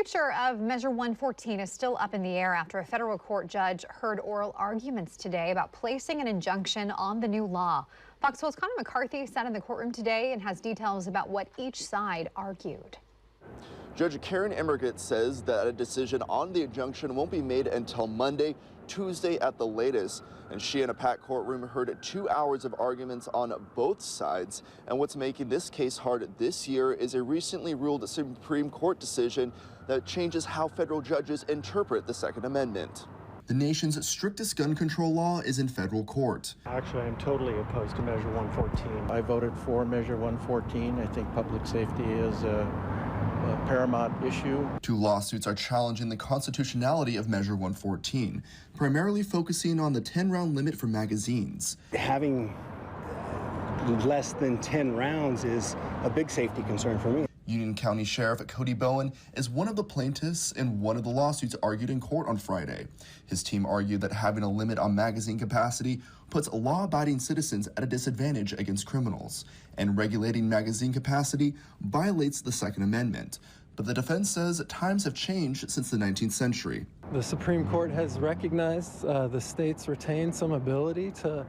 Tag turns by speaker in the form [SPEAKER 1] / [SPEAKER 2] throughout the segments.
[SPEAKER 1] Future of Measure 114 is still up in the air after a federal court judge heard oral arguments today about placing an injunction on the new law. Fox 12's Connor McCarthy sat in the courtroom today and has details about what each side argued.
[SPEAKER 2] Judge Karen Emmergut says that a decision on the injunction won't be made until Monday, Tuesday at the latest. And she and a packed courtroom heard 2 hours of arguments on both sides. And what's making this case hard this year is a recently ruled Supreme Court decision that changes how federal judges interpret the Second Amendment. The nation's strictest gun control law is in federal court.
[SPEAKER 3] Actually, I'm totally opposed to Measure 114. I voted for Measure 114. I think public safety is a paramount issue.
[SPEAKER 2] 2 lawsuits are challenging the constitutionality of Measure 114, primarily focusing on the 10-round limit for magazines.
[SPEAKER 4] Having less than 10 rounds is a big safety concern for me.
[SPEAKER 2] Union County Sheriff Cody Bowen is one of the plaintiffs in one of the lawsuits argued in court on Friday. His team argued that having a limit on magazine capacity puts law-abiding citizens at a disadvantage against criminals, and regulating magazine capacity violates the Second Amendment. But the defense says times have changed since the 19th century.
[SPEAKER 5] The Supreme Court has recognized the states retain some ability to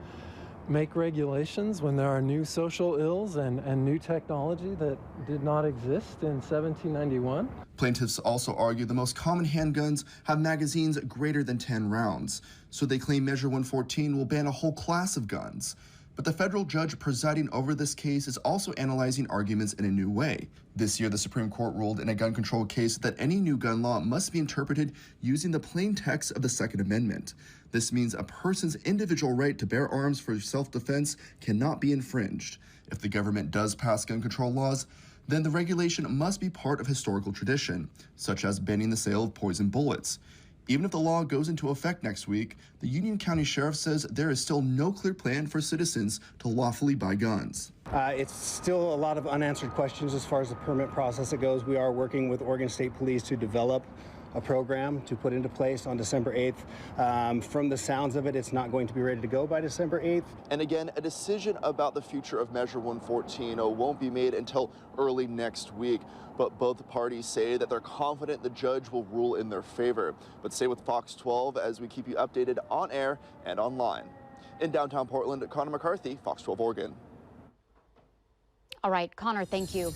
[SPEAKER 5] make regulations when there are new social ills and new technology that did not exist in 1791.
[SPEAKER 2] Plaintiffs also argue the most common handguns have magazines greater than 10 rounds, so they claim Measure 114 will ban a whole class of guns. But the federal judge presiding over this case is also analyzing arguments in a new way. This year, the Supreme Court ruled in a gun control case that any new gun law must be interpreted using the plain text of the Second Amendment. This means a person's individual right to bear arms for self-defense cannot be infringed. If the government does pass gun control laws, then the regulation must be part of historical tradition, such as banning the sale of poison bullets. Even if the law goes into effect next week, the Union County Sheriff says there is still no clear plan for citizens to lawfully buy guns.
[SPEAKER 4] It's still a lot of unanswered questions as far as the permit process goes. We are working with Oregon State Police to develop a program to put into place on December 8th. From the sounds of it, it's not going to be ready to go by December 8th. And again, a decision about the future of Measure 114 won't be made until early next week. But both parties say that they're confident the judge will rule in their favor. But stay with Fox 12 as we keep you updated on air and online. In downtown Portland, Connor McCarthy, Fox 12 Oregon.
[SPEAKER 6] All right, Connor, thank you.